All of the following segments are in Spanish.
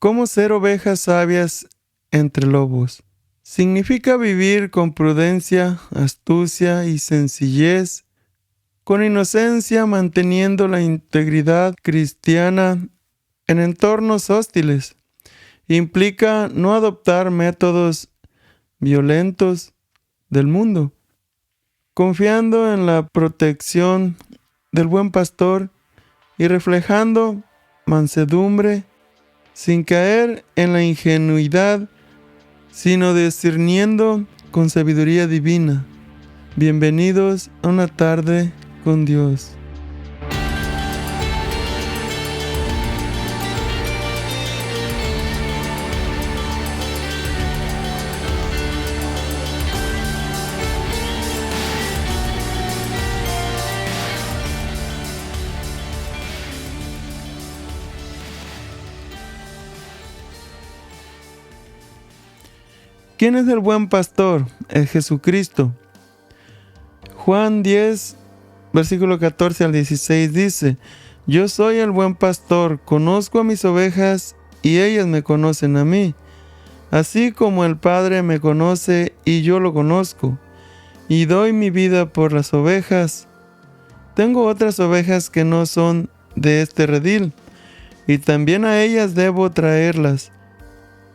¿Cómo ser ovejas sabias entre lobos? Significa vivir con prudencia, astucia y sencillez, con inocencia manteniendo la integridad cristiana en entornos hostiles. Implica no adoptar métodos violentos del mundo, confiando en la protección del buen pastor y reflejando mansedumbre sin caer en la ingenuidad, sino discerniendo con sabiduría divina. Bienvenidos a una tarde con Dios. ¿Quién es el buen pastor? Es Jesucristo. Juan 10, versículo 14 al 16 dice: Yo soy el buen pastor, conozco a mis ovejas y ellas me conocen a mí, así como el Padre me conoce y yo lo conozco, y doy mi vida por las ovejas. Tengo otras ovejas que no son de este redil, y también a ellas debo traerlas.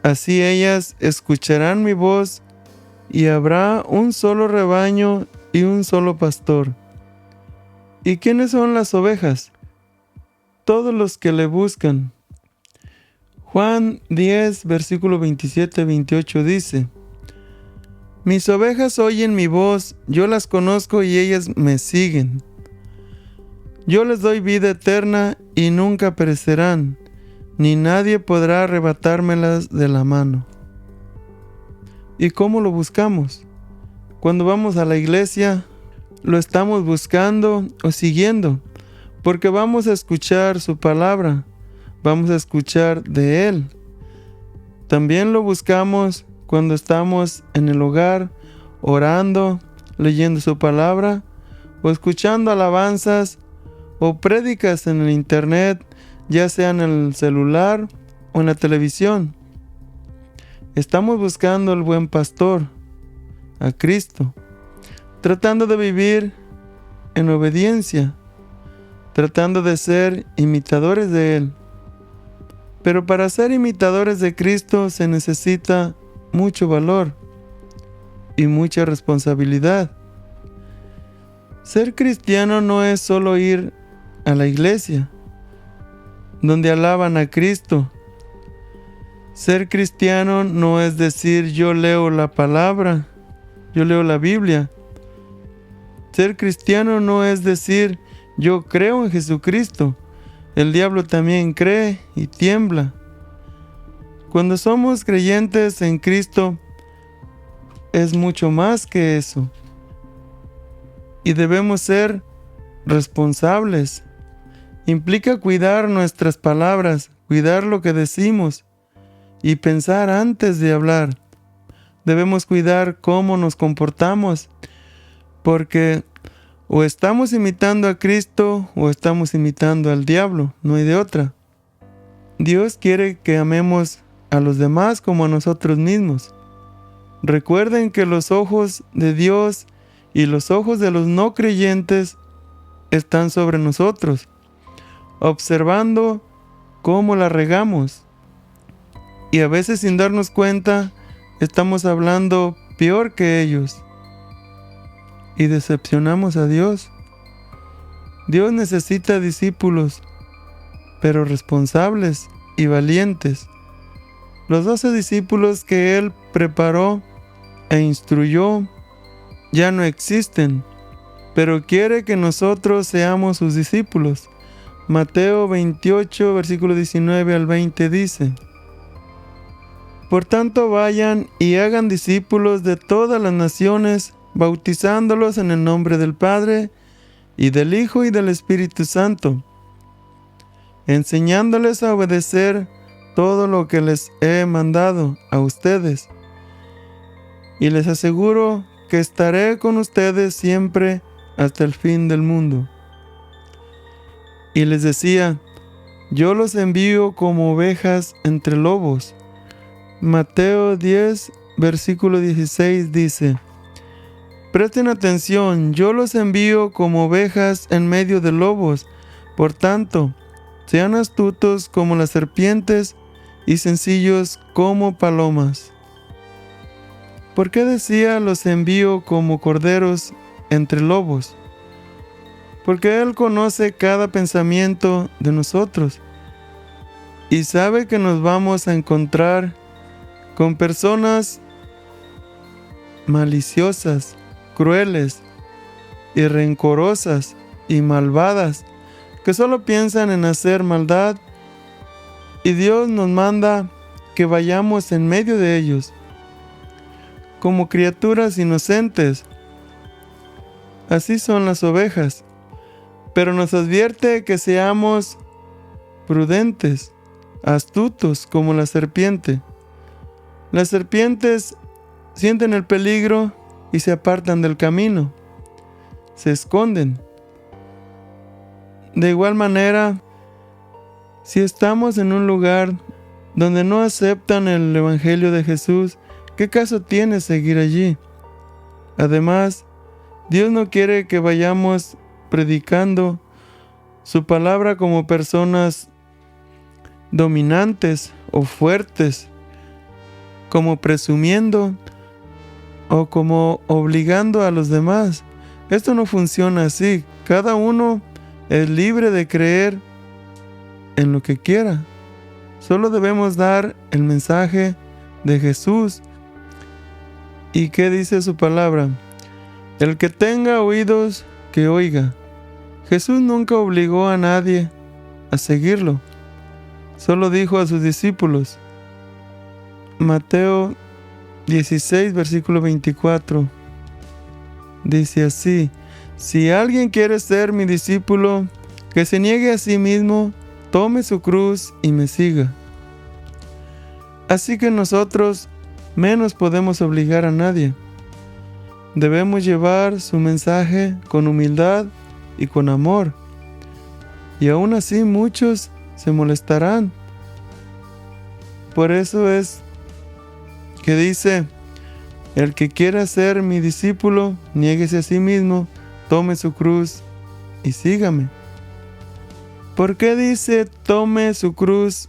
Así ellas escucharán mi voz, y habrá un solo rebaño y un solo pastor. ¿Y quiénes son las ovejas? Todos los que le buscan. Juan 10, versículo 27-28 dice: Mis ovejas oyen mi voz, yo las conozco y ellas me siguen. Yo les doy vida eterna y nunca perecerán, ni nadie podrá arrebatármelas de la mano. ¿Y cómo lo buscamos? Cuando vamos a la iglesia, lo estamos buscando o siguiendo, porque vamos a escuchar su palabra, vamos a escuchar de Él. También lo buscamos cuando estamos en el hogar, orando, leyendo su palabra, o escuchando alabanzas o prédicas en el internet, ya sea en el celular o en la televisión. Estamos buscando al buen pastor, a Cristo, tratando de vivir en obediencia, tratando de ser imitadores de Él. Pero para ser imitadores de Cristo se necesita mucho valor y mucha responsabilidad. Ser cristiano no es solo ir a la iglesia, donde alaban a Cristo. Ser cristiano no es decir yo leo la palabra, yo leo la Biblia. Ser cristiano no es decir yo creo en Jesucristo. El diablo también cree y tiembla. Cuando somos creyentes en Cristo, es mucho más que eso. Y debemos ser responsables. Implica cuidar nuestras palabras, cuidar lo que decimos y pensar antes de hablar. Debemos cuidar cómo nos comportamos, porque o estamos imitando a Cristo o estamos imitando al diablo, no hay de otra. Dios quiere que amemos a los demás como a nosotros mismos. Recuerden que los ojos de Dios y los ojos de los no creyentes están sobre nosotros, observando cómo la regamos. Y a veces sin darnos cuenta, estamos hablando peor que ellos. Y decepcionamos a Dios. Dios necesita discípulos, pero responsables y valientes. Los 12 discípulos que Él preparó e instruyó ya no existen, pero quiere que nosotros seamos sus discípulos. Mateo 28, versículo 19 al 20 dice: Por tanto vayan y hagan discípulos de todas las naciones, bautizándolos en el nombre del Padre, y del Hijo y del Espíritu Santo, enseñándoles a obedecer todo lo que les he mandado a ustedes. Y les aseguro que estaré con ustedes siempre hasta el fin del mundo. Y les decía: yo los envío como ovejas entre lobos. Mateo 10, versículo 16 dice: presten atención, yo los envío como ovejas en medio de lobos. Por tanto, sean astutos como las serpientes y sencillos como palomas. ¿Por qué decía los envío como corderos entre lobos? Porque Él conoce cada pensamiento de nosotros y sabe que nos vamos a encontrar con personas maliciosas, crueles y rencorosas y malvadas que solo piensan en hacer maldad, y Dios nos manda que vayamos en medio de ellos como criaturas inocentes. Así son las ovejas, pero nos advierte que seamos prudentes, astutos como la serpiente. Las serpientes sienten el peligro y se apartan del camino, se esconden. De igual manera, si estamos en un lugar donde no aceptan el Evangelio de Jesús, ¿qué caso tiene seguir allí? Además, Dios no quiere que vayamos predicando su palabra como personas dominantes o fuertes, como presumiendo o como obligando a los demás. Esto no funciona así. Cada uno es libre de creer en lo que quiera. Solo debemos dar el mensaje de Jesús. ¿Y qué dice su palabra? El que tenga oídos, que oiga. Jesús nunca obligó a nadie a seguirlo. Solo dijo a sus discípulos. Mateo 16, versículo 24. Dice así: si alguien quiere ser mi discípulo, que se niegue a sí mismo, tome su cruz y me siga. Así que nosotros menos podemos obligar a nadie. Debemos llevar su mensaje con humildad y con amor. Y aún así muchos se molestarán. Por eso es que dice: el que quiera ser mi discípulo, niéguese a sí mismo, tome su cruz y sígame. ¿Por qué dice tome su cruz?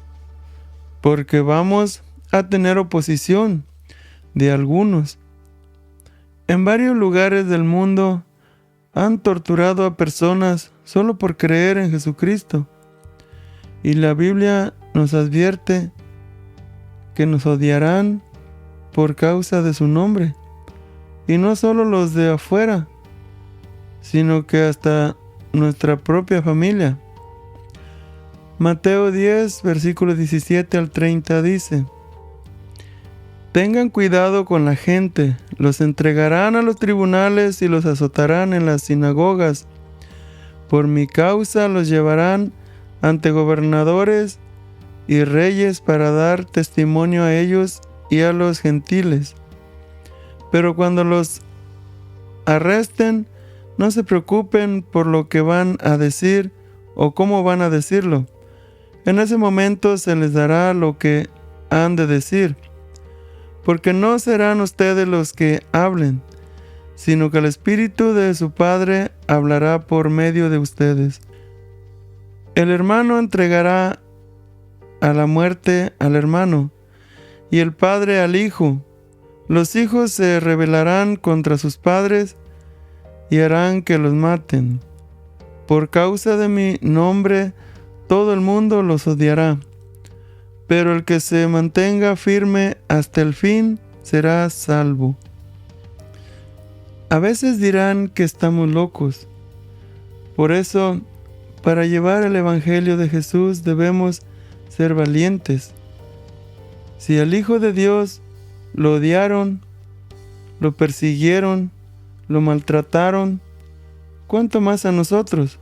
Porque vamos a tener oposición de algunos. En varios lugares del mundo han torturado a personas solo por creer en Jesucristo. Y la Biblia nos advierte que nos odiarán por causa de su nombre. Y no solo los de afuera, sino que hasta nuestra propia familia. Mateo 10, versículos 17 al 30 dice: tengan cuidado con la gente, los entregarán a los tribunales y los azotarán en las sinagogas. Por mi causa los llevarán ante gobernadores y reyes para dar testimonio a ellos y a los gentiles. Pero cuando los arresten, no se preocupen por lo que van a decir o cómo van a decirlo. En ese momento se les dará lo que han de decir, porque no serán ustedes los que hablen, sino que el Espíritu de su Padre hablará por medio de ustedes. El hermano entregará a la muerte al hermano, y el padre al hijo. Los hijos se rebelarán contra sus padres y harán que los maten. Por causa de mi nombre, todo el mundo los odiará. Pero el que se mantenga firme hasta el fin será salvo. A veces dirán que estamos locos. Por eso, para llevar el Evangelio de Jesús debemos ser valientes. Si al Hijo de Dios lo odiaron, lo persiguieron, lo maltrataron, ¿cuánto más a nosotros?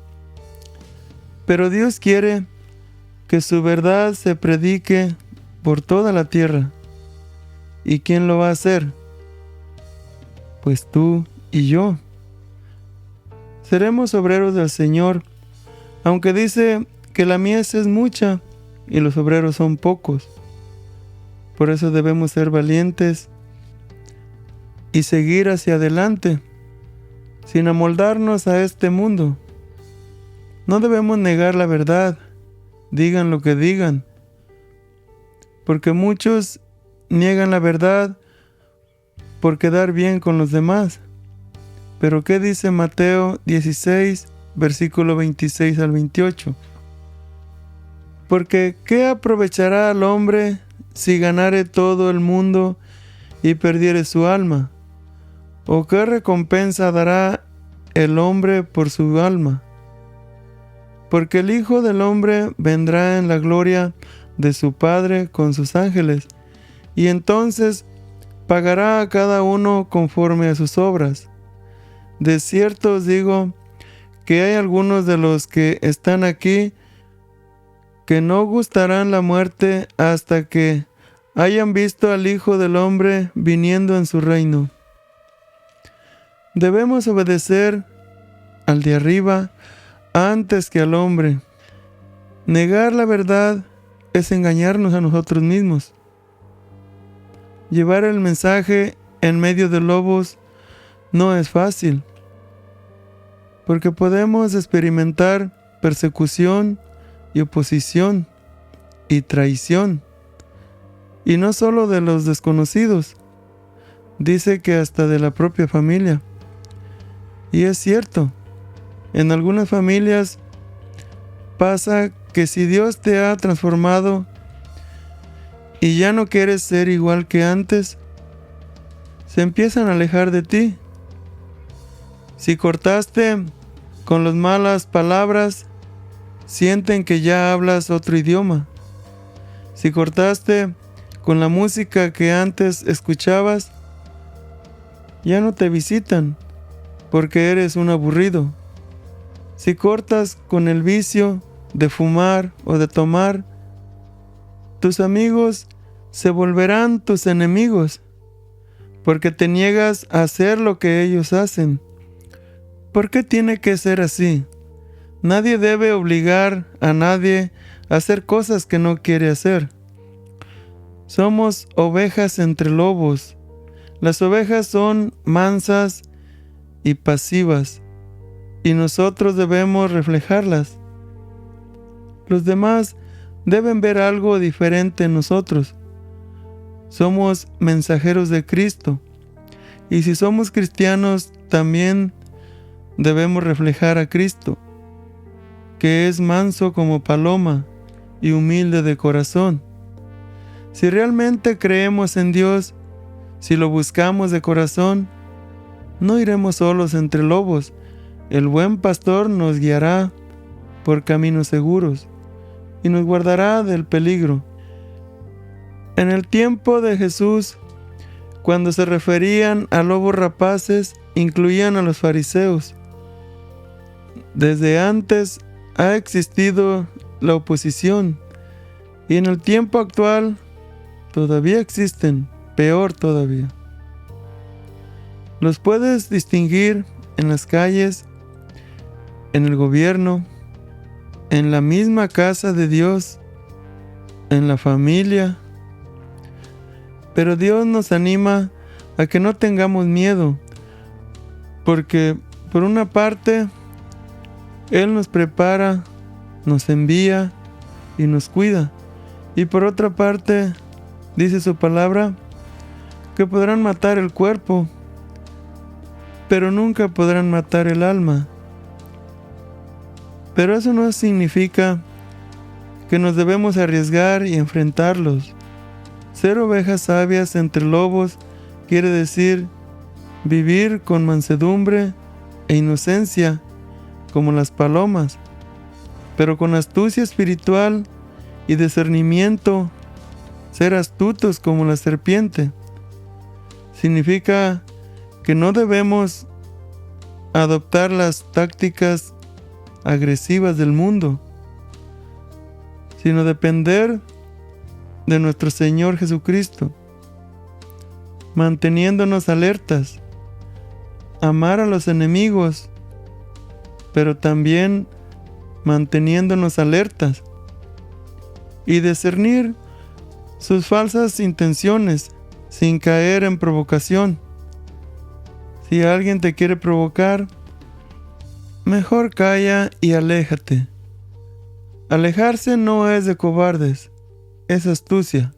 Pero Dios quiere que su verdad se predique por toda la tierra. ¿Y quién lo va a hacer? Pues tú y yo. Seremos obreros del Señor, aunque dice que la mies es mucha y los obreros son pocos. Por eso debemos ser valientes y seguir hacia adelante, sin amoldarnos a este mundo. No debemos negar la verdad, digan lo que digan, porque muchos niegan la verdad por quedar bien con los demás. Pero ¿qué dice Mateo 16, versículo 26 al 28? Porque ¿qué aprovechará al hombre si ganare todo el mundo y perdiere su alma? ¿O qué recompensa dará el hombre por su alma? Porque el Hijo del Hombre vendrá en la gloria de su Padre con sus ángeles, y entonces pagará a cada uno conforme a sus obras. De cierto os digo que hay algunos de los que están aquí que no gustarán la muerte hasta que hayan visto al Hijo del Hombre viniendo en su reino. Debemos obedecer al de arriba antes que al hombre. Negar la verdad es engañarnos a nosotros mismos. Llevar el mensaje en medio de lobos no es fácil, porque podemos experimentar persecución y oposición y traición, y no solo de los desconocidos, dice que hasta de la propia familia. Y es cierto, en algunas familias pasa que si Dios te ha transformado y ya no quieres ser igual que antes, se empiezan a alejar de ti. Si cortaste con las malas palabras, sienten que ya hablas otro idioma. Si cortaste con la música que antes escuchabas, ya no te visitan porque eres un aburrido. Si cortas con el vicio de fumar o de tomar, tus amigos se volverán tus enemigos, porque te niegas a hacer lo que ellos hacen. ¿Por qué tiene que ser así? Nadie debe obligar a nadie a hacer cosas que no quiere hacer. Somos ovejas entre lobos. Las ovejas son mansas y pasivas, y nosotros debemos reflejarlas. Los demás deben ver algo diferente en nosotros. Somos mensajeros de Cristo, y si somos cristianos, también debemos reflejar a Cristo, que es manso como paloma y humilde de corazón. Si realmente creemos en Dios, si lo buscamos de corazón, no iremos solos entre lobos. El buen pastor nos guiará por caminos seguros y nos guardará del peligro. En el tiempo de Jesús, cuando se referían a lobos rapaces, incluían a los fariseos. Desde antes ha existido la oposición, y en el tiempo actual todavía existen, peor todavía. Los puedes distinguir en las calles, en el gobierno, en la misma casa de Dios, en la familia. Pero Dios nos anima a que no tengamos miedo, porque por una parte, Él nos prepara, nos envía y nos cuida. Y por otra parte, dice su palabra, que podrán matar el cuerpo, pero nunca podrán matar el alma. Pero eso no significa que nos debemos arriesgar y enfrentarlos. Ser ovejas sabias entre lobos quiere decir vivir con mansedumbre e inocencia como las palomas, pero con astucia espiritual y discernimiento, ser astutos como la serpiente. Significa que no debemos adoptar las tácticas agresivas del mundo, sino depender de nuestro Señor Jesucristo, manteniéndonos alertas, amar a los enemigos, pero también manteniéndonos alertas y discernir sus falsas intenciones sin caer en provocación. Si alguien te quiere provocar, mejor calla y aléjate. Alejarse no es de cobardes, es astucia.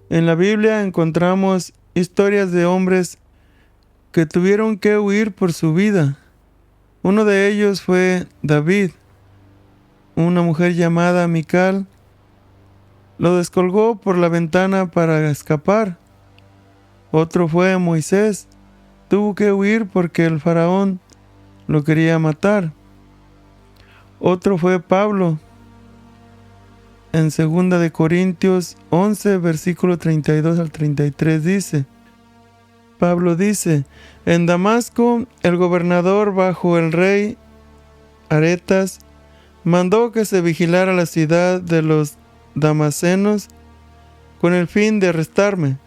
En la Biblia encontramos historias de hombres que tuvieron que huir por su vida. Uno de ellos fue David. Una mujer llamada Mical lo descolgó por la ventana para escapar. Otro fue Moisés. Tuvo que huir porque el faraón lo quería matar. Otro fue Pablo. En 2 de Corintios 11, versículo 32 al 33 dice, Pablo dice, en Damasco el gobernador bajo el rey Aretas mandó que se vigilara la ciudad de los damasenos con el fin de arrestarme.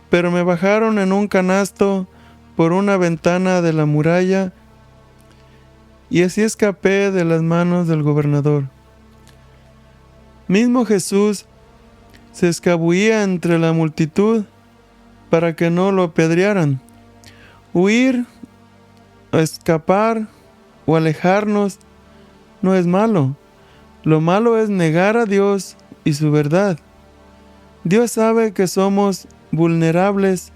Pero me bajaron en un canasto por una ventana de la muralla y así escapé de las manos del gobernador. Mismo Jesús se escabullía entre la multitud para que no lo apedrearan. Huir, escapar o alejarnos no es malo. Lo malo es negar a Dios y su verdad. Dios sabe que somos vulnerables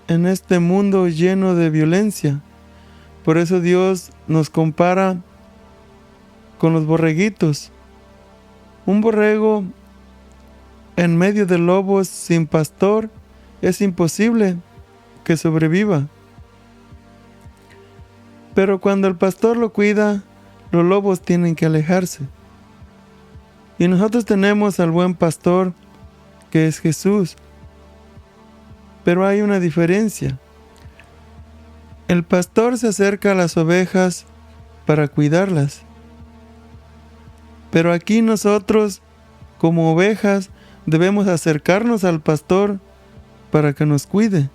en este mundo lleno de violencia. Por eso Dios nos compara con los borreguitos. Un borrego en medio de lobos sin pastor es imposible que sobreviva. Pero cuando el pastor lo cuida, los lobos tienen que alejarse. Y nosotros tenemos al buen pastor, que es Jesús. Pero hay una diferencia. El pastor se acerca a las ovejas para cuidarlas. Pero aquí nosotros, como ovejas, debemos acercarnos al pastor para que nos cuide.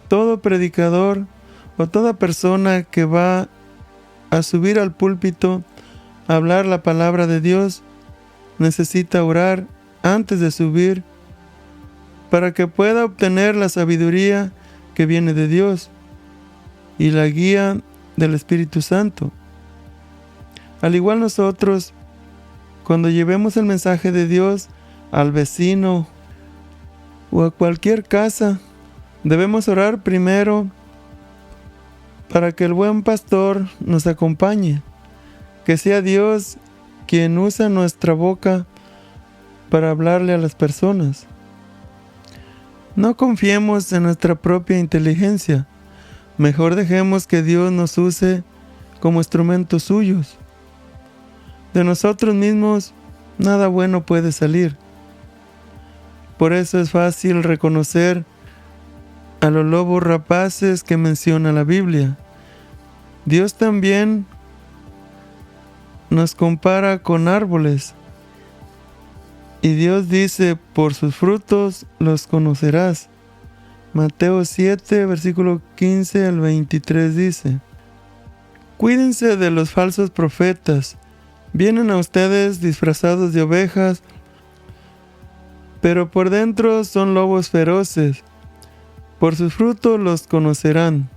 Todo predicador o toda persona que va a subir al púlpito a hablar la palabra de Dios necesita orar antes de subir para que pueda obtener la sabiduría que viene de Dios y la guía del Espíritu Santo. Al igual nosotros, cuando llevemos el mensaje de Dios al vecino o a cualquier casa, debemos orar primero para que el buen pastor nos acompañe, que sea Dios quien usa nuestra boca para hablarle a las personas. No confiemos en nuestra propia inteligencia, mejor dejemos que Dios nos use como instrumentos suyos. De nosotros mismos nada bueno puede salir. Por eso es fácil reconocer a los lobos rapaces que menciona la Biblia. Dios también nos compara con árboles. Y Dios dice, por sus frutos los conocerás. Mateo 7, versículo 15 al 23 dice, cuídense de los falsos profetas. Vienen a ustedes disfrazados de ovejas, pero por dentro son lobos feroces. Por sus frutos los conocerán.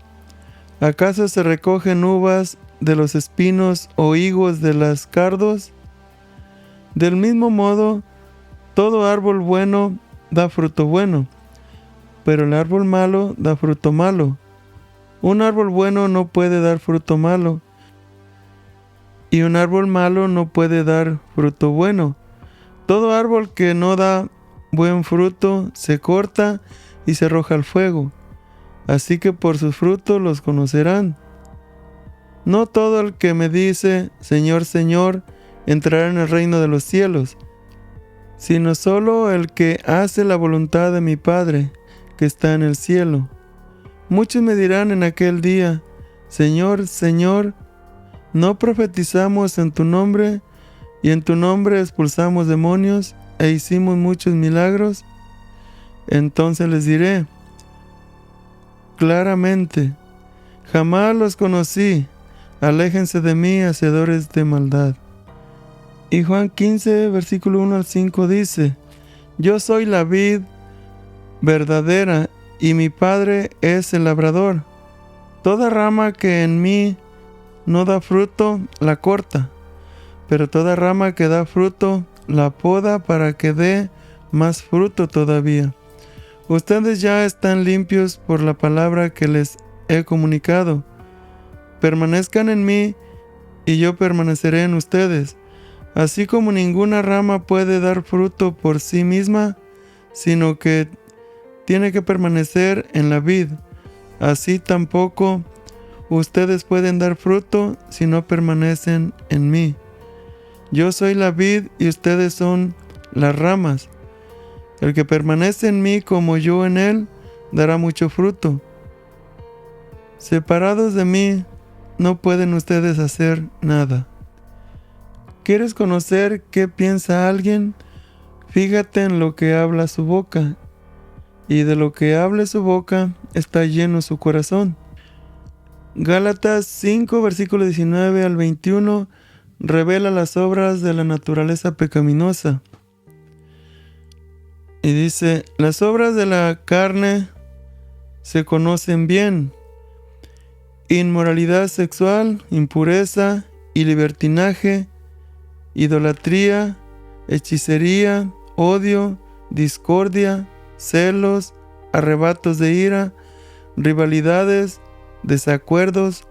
¿Acaso se recogen uvas de los espinos o higos de los cardos? Del mismo modo, todo árbol bueno da fruto bueno, pero el árbol malo da fruto malo. Un árbol bueno no puede dar fruto malo, y un árbol malo no puede dar fruto bueno. Todo árbol que no da buen fruto se corta y se arroja al fuego. Así que por sus frutos los conocerán. No todo el que me dice, Señor, Señor, entrará en el reino de los cielos, sino solo el que hace la voluntad de mi Padre, que está en el cielo. Muchos me dirán en aquel día, Señor, Señor, ¿no profetizamos en tu nombre, y en tu nombre expulsamos demonios, e hicimos muchos milagros? Entonces les diré claramente, Jamás los conocí. Aléjense de mí, hacedores de maldad. Y Juan 15, versículo 1 al 5 dice: Yo soy la vid verdadera, y mi Padre es el labrador. Toda rama que en mí no da fruto, la corta, pero toda rama que da fruto, la poda para que dé más fruto todavía. Ustedes ya están limpios por la palabra que les he comunicado. Permanezcan en mí, y yo permaneceré en ustedes. Así como ninguna rama puede dar fruto por sí misma, sino que tiene que permanecer en la vid, así tampoco ustedes pueden dar fruto si no permanecen en mí. Yo soy la vid y ustedes son las ramas. El que permanece en mí como yo en él, dará mucho fruto. Separados de mí, no pueden ustedes hacer nada. ¿Quieres conocer qué piensa alguien? Fíjate en lo que habla su boca, y de lo que hable su boca está lleno su corazón. Gálatas 5, versículo 19 al 21, revela las obras de la naturaleza pecaminosa. Y dice: las obras de la carne se conocen bien: inmoralidad sexual, impureza y libertinaje, idolatría, hechicería, odio, discordia, celos, arrebatos de ira, rivalidades, desacuerdos,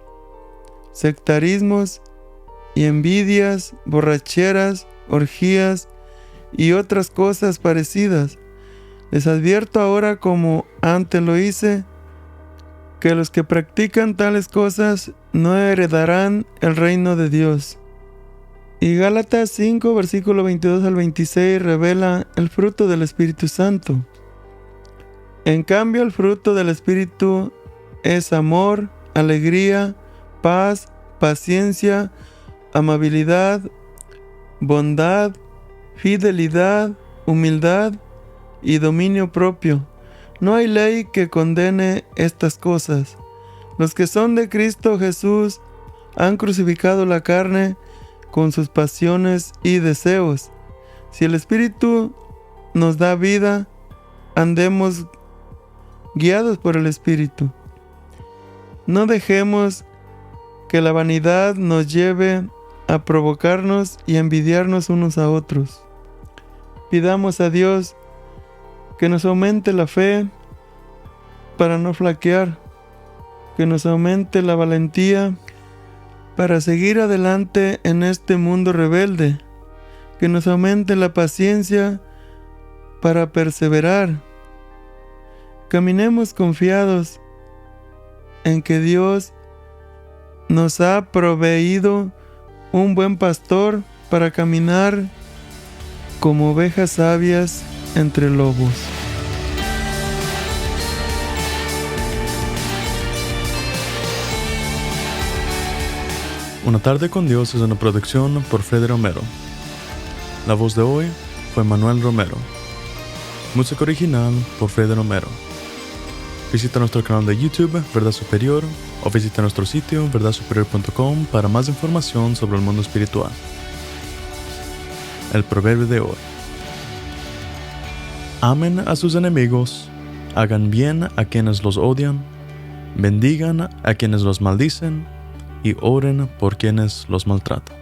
sectarismos y envidias, borracheras, orgías y otras cosas parecidas. Les advierto ahora, como antes lo hice, que los que practican tales cosas no heredarán el reino de Dios. Y Gálatas 5, versículo 22 al 26 revela el fruto del Espíritu Santo. En cambio, el fruto del Espíritu es amor, alegría, paz, paciencia, amabilidad, bondad, fidelidad, humildad y dominio propio. No hay ley que condene estas cosas. Los que son de Cristo Jesús han crucificado la carne con sus pasiones y deseos. Si el Espíritu nos da vida, andemos guiados por el Espíritu. No dejemos que la vanidad nos lleve a provocarnos y a envidiarnos unos a otros. Pidamos a Dios que nos aumente la fe para no flaquear, que nos aumente la valentía para seguir adelante en este mundo rebelde, que nos aumente la paciencia para perseverar. Caminemos confiados en que Dios nos ha proveído un buen pastor para caminar como ovejas sabias entre lobos. Una tarde con Dios es una producción por Freddy Romero. La voz de hoy fue Manuel Romero. Música original por Freddy Romero. Visita nuestro canal de YouTube, Verdad Superior, o visita nuestro sitio, verdadsuperior.com, para más información sobre el mundo espiritual. El proverbio de hoy: amen a sus enemigos, hagan bien a quienes los odian, bendigan a quienes los maldicen y oren por quienes los maltratan.